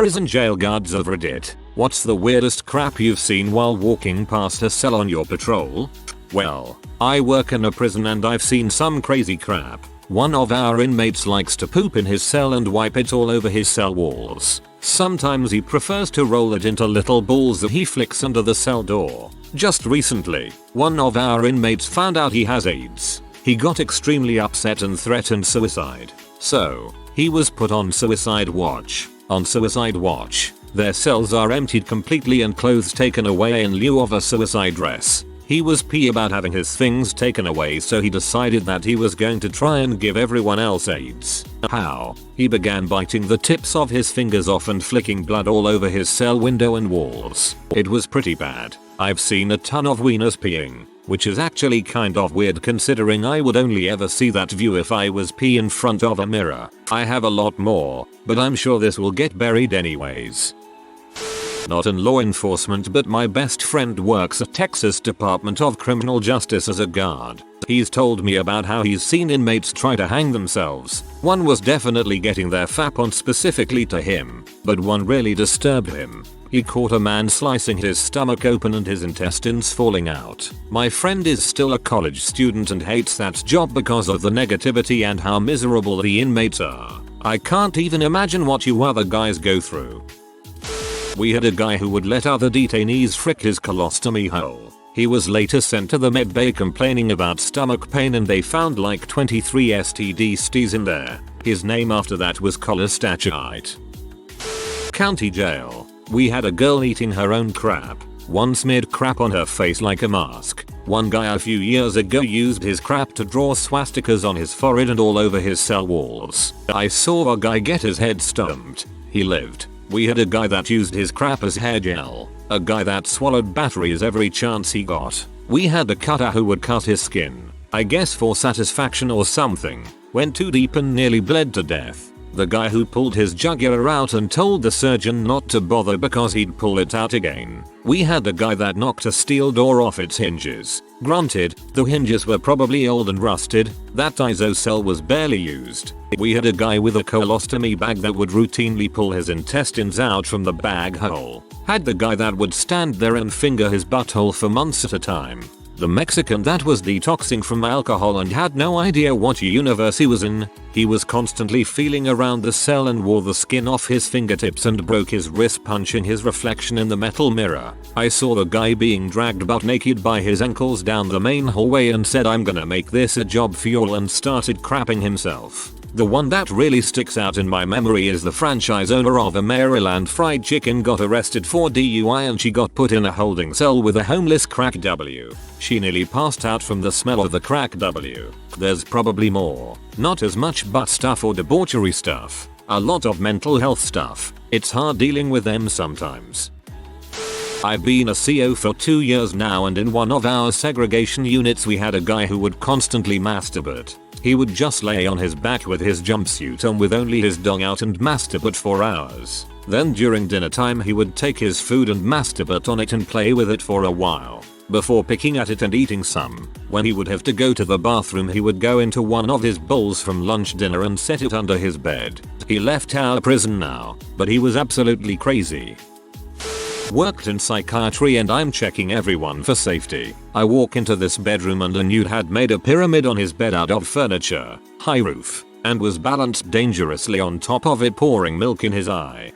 Prison jail guards of Reddit. What's the weirdest crap you've seen while walking past a cell on your patrol? Well, I work in a prison and I've seen some crazy crap. One of our inmates likes to poop in his cell and wipe it all over his cell walls. Sometimes he prefers to roll it into little balls that he flicks under the cell door. Just recently, one of our inmates found out he has AIDS. He got extremely upset and threatened suicide. So, he was put on suicide watch. On suicide watch, their cells are emptied completely and clothes taken away in lieu of a suicide dress. He was pissed about having his things taken away, so he decided that he was going to try and give everyone else AIDS. How? He began biting the tips of his fingers off and flicking blood all over his cell window and walls. It was pretty bad. I've seen a ton of wieners peeing, which is actually kind of weird considering I would only ever see that view if I was pee in front of a mirror. I have a lot more, but I'm sure this will get buried anyways. Not in law enforcement, but my best friend works at Texas Department of Criminal Justice as a guard. He's told me about how he's seen inmates try to hang themselves. One was definitely getting their fap on specifically to him, but one really disturbed him. He caught a man slicing his stomach open and his intestines falling out. My friend is still a college student and hates that job because of the negativity and how miserable the inmates are. I can't even imagine what you other guys go through. We had a guy who would let other detainees frick his colostomy hole. He was later sent to the med bay complaining about stomach pain and they found like 23 STDs in there. His name after that was Cholestachite. County jail. We had a girl eating her own crap. One smeared crap on her face like a mask. One guy a few years ago used his crap to draw swastikas on his forehead and all over his cell walls. I saw a guy get his head stomped. He lived. We had a guy that used his crap as hair gel. A guy that swallowed batteries every chance he got. We had a cutter who would cut his skin. I guess for satisfaction or something. Went too deep and nearly bled to death. The guy who pulled his jugular out and told the surgeon not to bother because he'd pull it out again. We had a guy that knocked a steel door off its hinges. Granted, the hinges were probably old and rusted. That ISO cell was barely used. We had a guy with a colostomy bag that would routinely pull his intestines out from the bag hole. Had the guy that would stand there and finger his butthole for months at a time. The Mexican that was detoxing from alcohol and had no idea what universe he was in. He was constantly feeling around the cell and wore the skin off his fingertips and broke his wrist punching his reflection in the metal mirror. I saw the guy being dragged butt naked by his ankles down the main hallway and said, "I'm gonna make this a job for y'all," and started crapping himself. The one that really sticks out in my memory is the franchise owner of a Maryland fried chicken got arrested for DUI and she got put in a holding cell with a homeless crack W. She nearly passed out from the smell of the crack W. There's probably more. Not as much butt stuff or debauchery stuff. A lot of mental health stuff. It's hard dealing with them sometimes. I've been a CO for 2 years now and in one of our segregation units we had a guy who would constantly masturbate. He would just lay on his back with his jumpsuit on with only his dong out and masturbate for hours. Then during dinner time he would take his food and masturbate on it and play with it for a while. Before picking at it and eating some. When he would have to go to the bathroom he would go into one of his bowls from lunch dinner and set it under his bed. He left our prison now, but he was absolutely crazy. Worked in psychiatry and I'm checking everyone for safety. I walk into this bedroom and a nude had made a pyramid on his bed out of furniture, high roof, and was balanced dangerously on top of it pouring milk in his eye.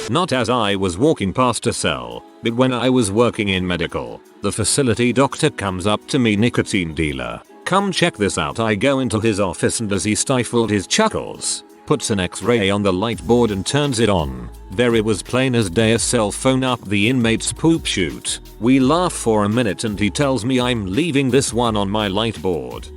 Not as I was walking past a cell, but when I was working in medical. The facility doctor comes up to me, "Nicotine dealer. Come check this out." I go into his office and as he stifled his chuckles, puts an X-ray on the light board and turns it on. There it was plain as day, a cell phone up the inmate's poop chute. We laugh for a minute and he tells me I'm leaving this one on my light board.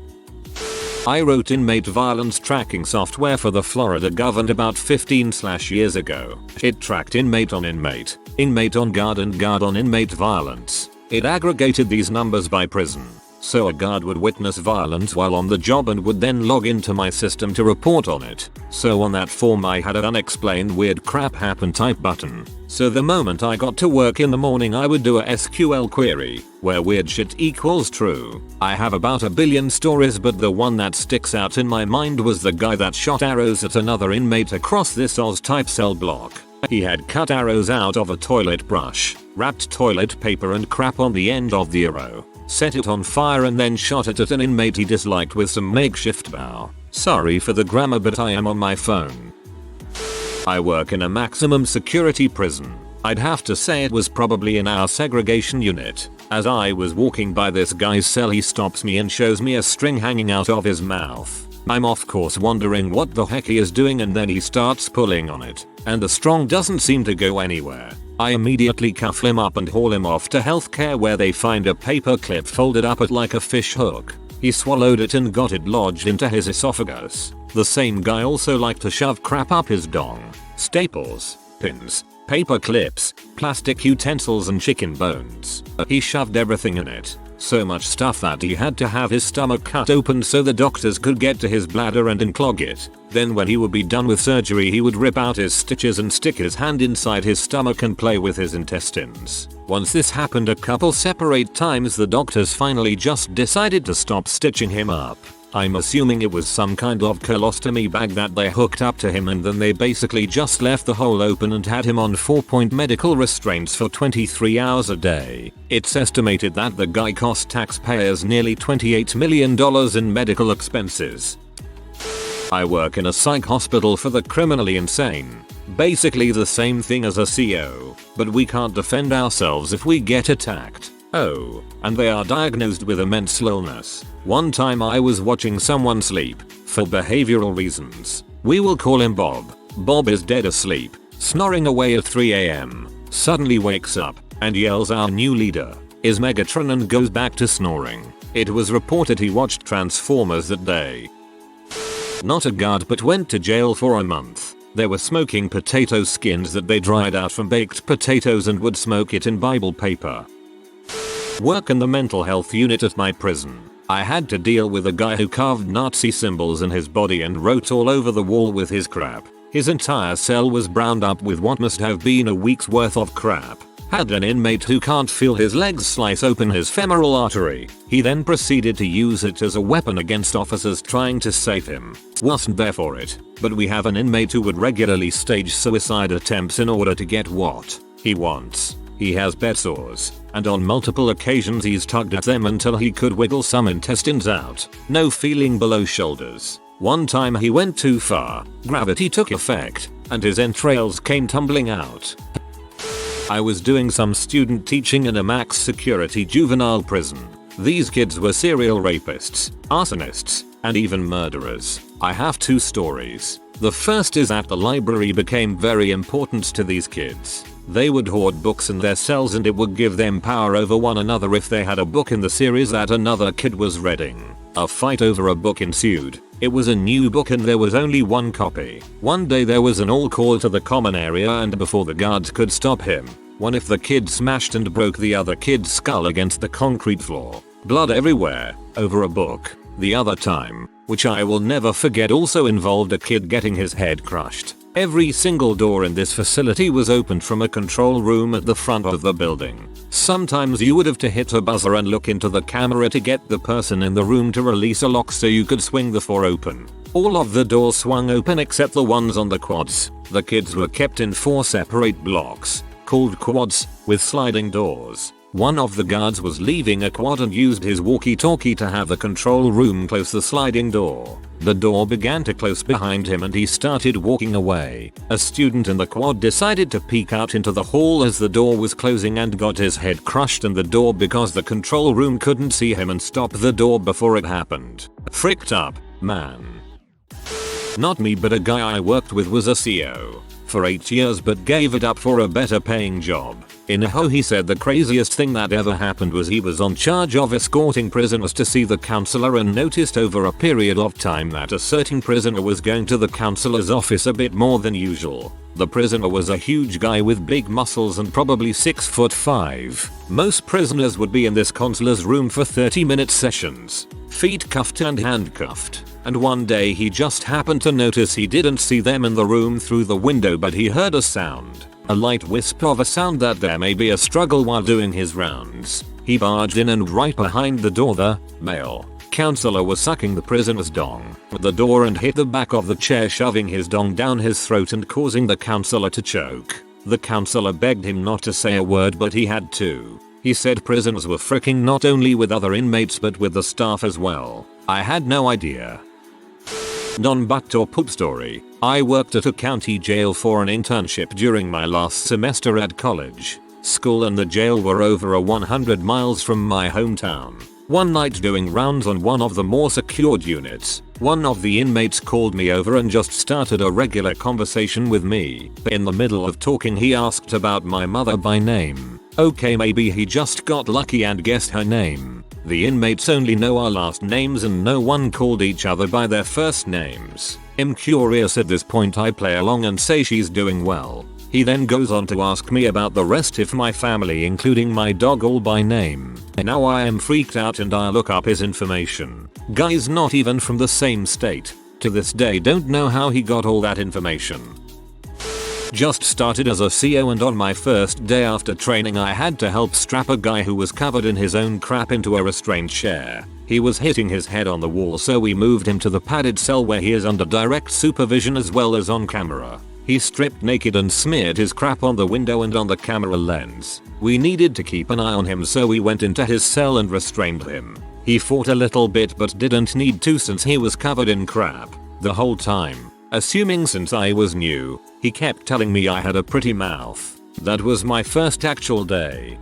I wrote inmate violence tracking software for the Florida government about 15 years ago. It tracked inmate on inmate, inmate on guard and guard on inmate violence. It aggregated these numbers by prison. So a guard would witness violence while on the job and would then log into my system to report on it. So on that form I had an unexplained weird crap happen type button. So the moment I got to work in the morning I would do a SQL query, where weird shit equals true. I have about 1 billion stories, but the one that sticks out in my mind was the guy that shot arrows at another inmate across this Oz type cell block. He had cut arrows out of a toilet brush, wrapped toilet paper and crap on the end of the arrow, set it on fire and then shot it at an inmate he disliked with some makeshift bow. Sorry for the grammar but I am on my phone. I work in a maximum security prison. I'd have to say it was probably in our segregation unit. As I was walking by this guy's cell he stops me and shows me a string hanging out of his mouth. I'm of course wondering what the heck he is doing and then he starts pulling on it, and the string doesn't seem to go anywhere. I immediately cuff him up and haul him off to healthcare where they find a paper clip folded up at like a fish hook. He swallowed it and got it lodged into his esophagus. The same guy also liked to shove crap up his dong. Staples, pins, paper clips, plastic utensils and chicken bones. He shoved everything in it. So much stuff that he had to have his stomach cut open so the doctors could get to his bladder and unclog it. Then when he would be done with surgery he would rip out his stitches and stick his hand inside his stomach and play with his intestines. Once this happened a couple separate times the doctors finally just decided to stop stitching him up. I'm assuming it was some kind of colostomy bag that they hooked up to him and then they basically just left the hole open and had him on 4-point medical restraints for 23 hours a day. It's estimated that the guy cost taxpayers nearly $28 million in medical expenses. I work in a psych hospital for the criminally insane. Basically the same thing as a CO, but we can't defend ourselves if we get attacked. Oh, and they are diagnosed with immense illness. One time I was watching someone sleep, for behavioral reasons. We will call him Bob. Bob is dead asleep, snoring away at 3 AM. Suddenly wakes up, and yells our new leader is Megatron and goes back to snoring. It was reported he watched Transformers that day. Not a guard but went to jail for a month. They were smoking potato skins that they dried out from baked potatoes and would smoke it in Bible paper. Work in the mental health unit at my prison. I had to deal with a guy who carved Nazi symbols in his body and wrote all over the wall with his crap. His entire cell was browned up with what must have been a week's worth of crap. Had an inmate who can't feel his legs slice open his femoral artery. He then proceeded to use it as a weapon against officers trying to save him. Wasn't there for it, but we have an inmate who would regularly stage suicide attempts in order to get what he wants. He has bed sores, and on multiple occasions he's tugged at them until he could wiggle some intestines out. No feeling below shoulders. One time he went too far, gravity took effect, and his entrails came tumbling out. I was doing some student teaching in a max security juvenile prison. These kids were serial rapists, arsonists, and even murderers. I have two stories. The first is that the library became very important to these kids. They would hoard books in their cells and it would give them power over one another if they had a book in the series that another kid was reading. A fight over a book ensued. It was a new book and there was only one copy. One day there was an all-call to the common area and before the guards could stop him, one of the kids smashed and broke the other kid's skull against the concrete floor. Blood everywhere, over a book. The other time, which I will never forget, also involved a kid getting his head crushed. Every single door in this facility was opened from a control room at the front of the building. Sometimes you would have to hit a buzzer and look into the camera to get the person in the room to release a lock so you could swing the door open. All of the doors swung open except the ones on the quads. The kids were kept in 4 separate blocks, called quads, with sliding doors. One of the guards was leaving a quad and used his walkie-talkie to have the control room close the sliding door. The door began to close behind him and he started walking away. A student in the quad decided to peek out into the hall as the door was closing and got his head crushed in the door because the control room couldn't see him and stop the door before it happened. Fricked up, man. Not me, but a guy I worked with was a CO for 8 years but gave it up for a better paying job. In Idaho he said the craziest thing that ever happened was he was on charge of escorting prisoners to see the counselor and noticed over a period of time that a certain prisoner was going to the counselor's office a bit more than usual. The prisoner was a huge guy with big muscles and probably 6'5". Most prisoners would be in this counselor's room for 30-minute sessions, feet cuffed and handcuffed. And one day he just happened to notice he didn't see them in the room through the window, but he heard a sound. A light wisp of a sound that there may be a struggle while doing his rounds. He barged in and right behind the door the male Counselor was sucking the prisoner's dong at the door and hit the back of the chair, shoving his dong down his throat and causing the counselor to choke. The counselor begged him not to say a word, but he had to. He said prisoners were fricking not only with other inmates but with the staff as well. I had no idea. Non-butt or poop story. I worked at a county jail for an internship during my last semester at college. School and the jail were over 100 miles from my hometown. One night doing rounds on one of the more secured units, one of the inmates called me over and just started a regular conversation with me. In the middle of talking he asked about my mother by name. Okay, maybe he just got lucky and guessed her name. The inmates only know our last names and no one called each other by their first names. I'm curious at this point. I play along and say she's doing well. He then goes on to ask me about the rest of my family including my dog all by name. And now I am freaked out and I look up his information. Guy's not even from the same state. To this day don't know how he got all that information. Just started as a CO and on my first day after training I had to help strap a guy who was covered in his own crap into a restraint chair. He was hitting his head on the wall, so we moved him to the padded cell where he is under direct supervision as well as on camera. He stripped naked and smeared his crap on the window and on the camera lens. We needed to keep an eye on him, so we went into his cell and restrained him. He fought a little bit but didn't need to since he was covered in crap the whole time. Assuming since I was new, he kept telling me I had a pretty mouth. That was my first actual day.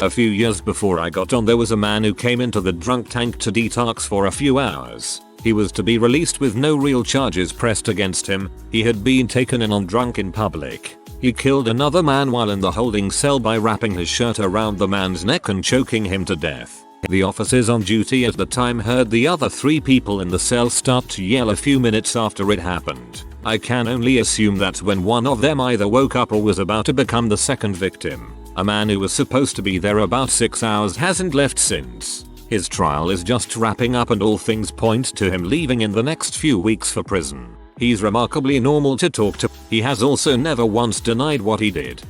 A few years before I got on, there was a man who came into the drunk tank to detox for a few hours. He was to be released with no real charges pressed against him. He had been taken in on drunk in public. He killed another man while in the holding cell by wrapping his shirt around the man's neck and choking him to death. The officers on duty at the time heard the other 3 people in the cell start to yell a few minutes after it happened. I can only assume that's when one of them either woke up or was about to become the second victim. A man who was supposed to be there about 6 hours hasn't left since. His trial is just wrapping up and all things point to him leaving in the next few weeks for prison. He's remarkably normal to talk to. He has also never once denied what he did.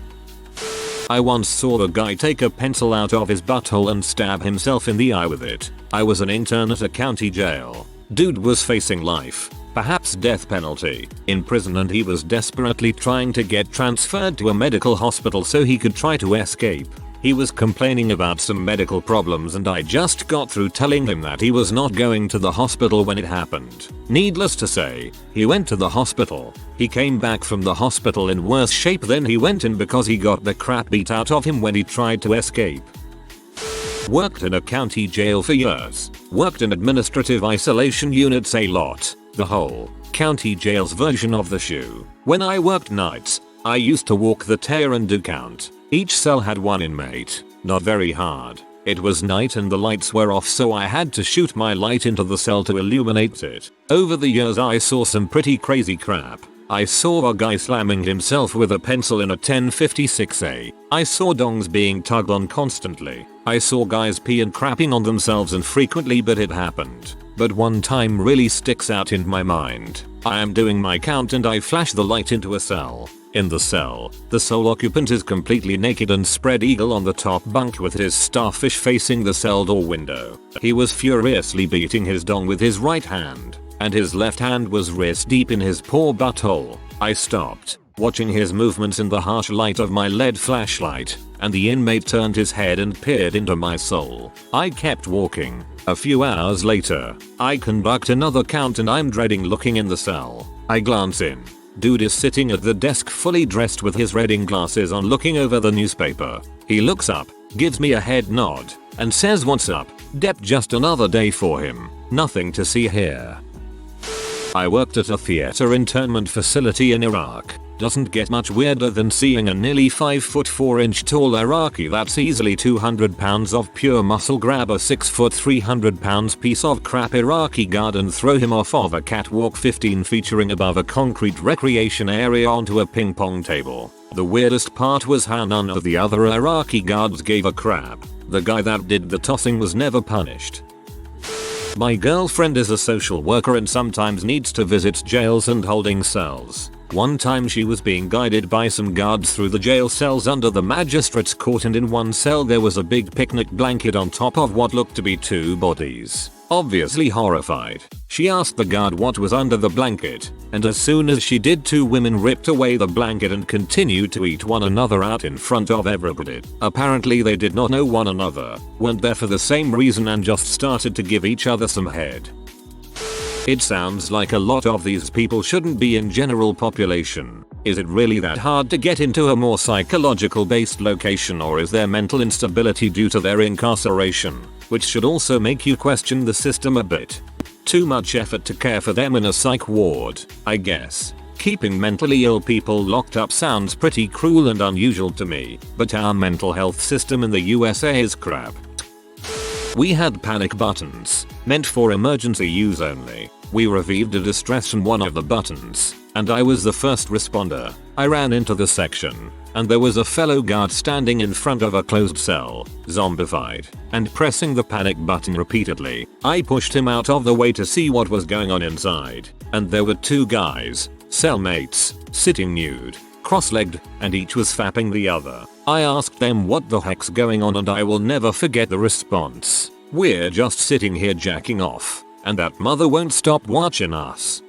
I once saw a guy take a pencil out of his butthole and stab himself in the eye with it. I was an intern at a county jail. Dude was facing life, perhaps death penalty, in prison, and he was desperately trying to get transferred to a medical hospital so he could try to escape. He was complaining about some medical problems and I just got through telling him that he was not going to the hospital when it happened. Needless to say, he went to the hospital. He came back from the hospital in worse shape than he went in because he got the crap beat out of him when he tried to escape. Worked in a county jail for years. Worked in administrative isolation units a lot. The whole county jail's version of the shoe. When I worked nights, I used to walk the tear and do count. Each cell had 1 inmate. Not very hard. It was night and the lights were off, so I had to shoot my light into the cell to illuminate it. Over the years I saw some pretty crazy crap. I saw a guy slamming himself with a pencil in a 1056A. I saw dongs being tugged on constantly. I saw guys pee and crapping on themselves infrequently, but it happened. But one time really sticks out in my mind. I am doing my count and I flash the light into a cell. In the cell, the sole occupant is completely naked and spread eagle on the top bunk with his starfish facing the cell door window. He was furiously beating his dong with his right hand, and his left hand was wrist deep in his poor butthole. I stopped, watching his movements in the harsh light of my LED flashlight, and the inmate turned his head and peered into my soul. I kept walking. A few hours later, I conduct another count and I'm dreading looking in the cell. I glance in. Dude is sitting at the desk fully dressed with his reading glasses on, looking over the newspaper. He looks up, gives me a head nod, and says, "What's up, Dep?" Just another day for him. Nothing to see here. I worked at a theater internment facility in Iraq. Doesn't get much weirder than seeing a nearly 5'4" tall Iraqi that's easily 200 pounds of pure muscle grab a 6' 300 pounds piece of crap Iraqi guard and throw him off of a catwalk 15 featuring above a concrete recreation area onto a ping pong table. The weirdest part was how none of the other Iraqi guards gave a crap. The guy that did the tossing was never punished. My girlfriend is a social worker and sometimes needs to visit jails and holding cells. One time she was being guided by some guards through the jail cells under the magistrate's court, and in one cell there was a big picnic blanket on top of what looked to be 2 bodies. Obviously horrified, she asked the guard what was under the blanket, and as soon as she did, 2 women ripped away the blanket and continued to eat one another out in front of everybody. Apparently they did not know one another, weren't there for the same reason, and just started to give each other some head. It sounds like a lot of these people shouldn't be in general population. Is it really that hard to get into a more psychological based location, or is there mental instability due to their incarceration, which should also make you question the system a bit? Too much effort to care for them in a psych ward, I guess. Keeping mentally ill people locked up sounds pretty cruel and unusual to me, but our mental health system in the USA is crap. We had panic buttons, meant for emergency use only. We received a distress from one of the buttons, and I was the first responder. I ran into the section, and there was a fellow guard standing in front of a closed cell, zombified, and pressing the panic button repeatedly. I pushed him out of the way to see what was going on inside, and there were 2 guys, cellmates, sitting nude, cross-legged, and each was fapping the other. I asked them what the heck's going on, and I will never forget the response. "We're just sitting here jacking off, and that mother won't stop watching us."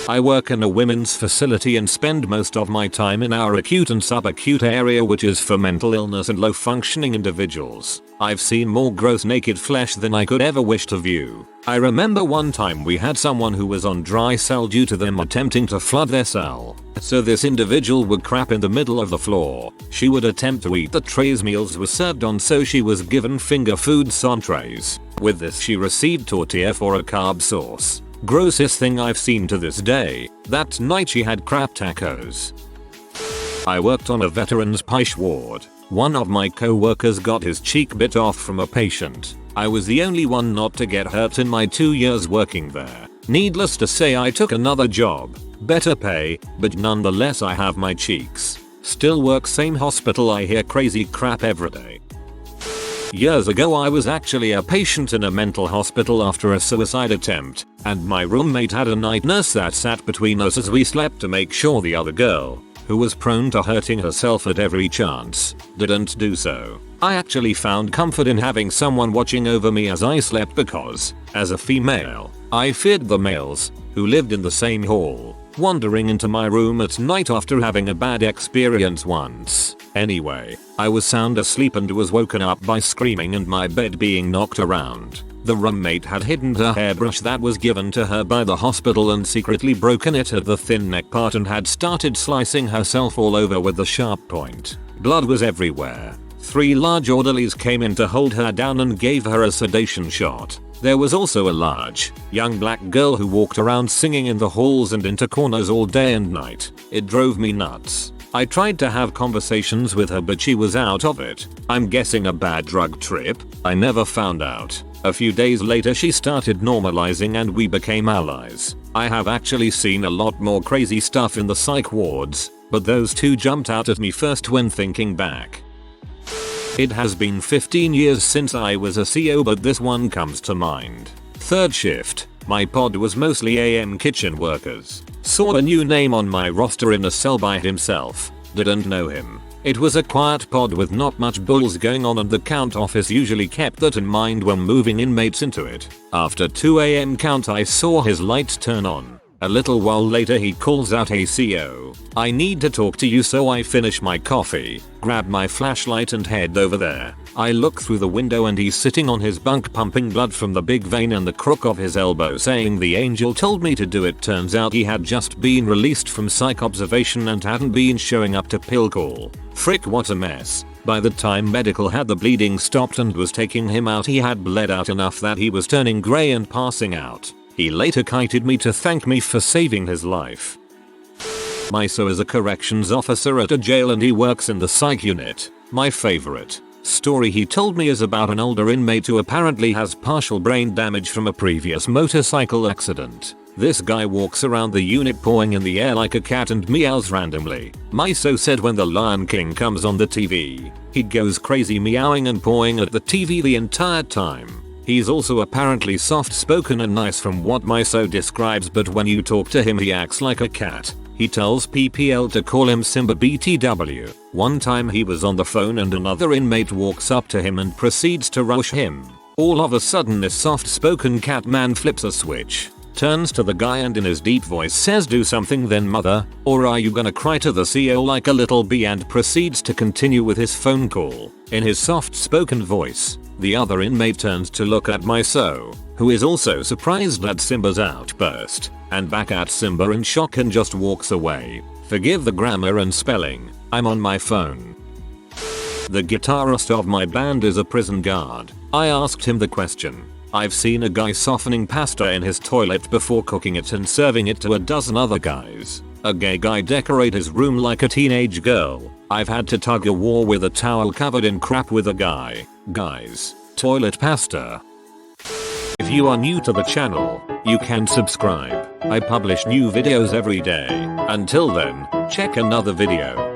I work in a women's facility and spend most of my time in our acute and subacute area, which is for mental illness and low functioning individuals. I've seen more gross naked flesh than I could ever wish to view. I remember one time we had someone who was on dry cell due to them attempting to flood their cell. So this individual would crap in the middle of the floor. She would attempt to eat the trays meals were served on, so she was given finger foods on trays. With this she received tortilla for a carb source. Grossest thing I've seen to this day. That night she had crap tacos. I worked on a veterans PICE ward. One of my co-workers got his cheek bit off from a patient. I was the only one not to get hurt in my 2 years working there. Needless to say, I took another job. Better pay, but nonetheless I have my cheeks. Still work same hospital, I hear crazy crap every day. Years ago I was actually a patient in a mental hospital after a suicide attempt, and my roommate had a night nurse that sat between us as we slept to make sure the other girl, who was prone to hurting herself at every chance, didn't do so. I actually found comfort in having someone watching over me as I slept because, as a female, I feared the males, who lived in the same hall, wandering into my room at night after having a bad experience once. Anyway, I was sound asleep and was woken up by screaming and my bed being knocked around. The roommate had hidden her hairbrush that was given to her by the hospital and secretly broken it at the thin neck part and had started slicing herself all over with the sharp point. Blood was everywhere. 3 large orderlies came in to hold her down and gave her a sedation shot. There was also a large, young black girl who walked around singing in the halls and into corners all day and night. It drove me nuts. I tried to have conversations with her, but she was out of it. I'm guessing a bad drug trip. I never found out. A few days later she started normalizing and we became allies. I have actually seen a lot more crazy stuff in the psych wards, but those 2 jumped out at me first when thinking back. It has been 15 years since I was a CO, but this one comes to mind. 3rd shift. My pod was mostly AM kitchen workers. Saw a new name on my roster in a cell by himself. Didn't know him. It was a quiet pod with not much bulls going on, and the count office usually kept that in mind when moving inmates into it. After 2 AM count I saw his lights turn on. A little while later he calls out, "Hey CO, I need to talk to you," so I finish my coffee, grab my flashlight and head over there. I look through the window and he's sitting on his bunk pumping blood from the big vein in the crook of his elbow, saying the angel told me to do it. Turns out he had just been released from psych observation and hadn't been showing up to pill call. Frick, what a mess. By the time medical had the bleeding stopped and was taking him out, he had bled out enough that he was turning grey and passing out. He later kited me to thank me for saving his life. My so is a corrections officer at a jail and he works in the psych unit. My favorite story he told me is about an older inmate who apparently has partial brain damage from a previous motorcycle accident. This guy walks around the unit pawing in the air like a cat and meows randomly. My so said when the Lion King comes on the TV, he goes crazy meowing and pawing at the TV the entire time. He's also apparently soft spoken and nice from what my so describes, but when you talk to him he acts like a cat. He tells PPL to call him Simba BTW. One time he was on the phone and another inmate walks up to him and proceeds to rush him. All of a sudden this soft-spoken cat man flips a switch, turns to the guy and in his deep voice says, "Do something then, mother, or are you gonna cry to the CO like a little bee," and proceeds to continue with his phone call. In his soft-spoken voice, the other inmate turns to look at my SO, who is also surprised at Simba's outburst, and back at Simba in shock and just walks away. Forgive the grammar and spelling, I'm on my phone. The guitarist of my band is a prison guard. I asked him the question. I've seen a guy softening pasta in his toilet before cooking it and serving it to a dozen other guys. A gay guy decorate his room like a teenage girl. I've had to tug a war with a towel covered in crap with a guy. Guys, toilet pasta. If you are new to the channel, you can subscribe. I publish new videos every day. Until then, check another video.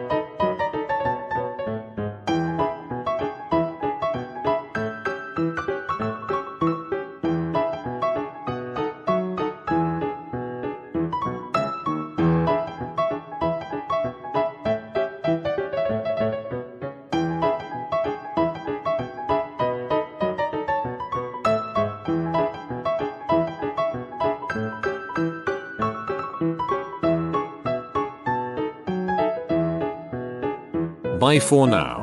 Bye for now.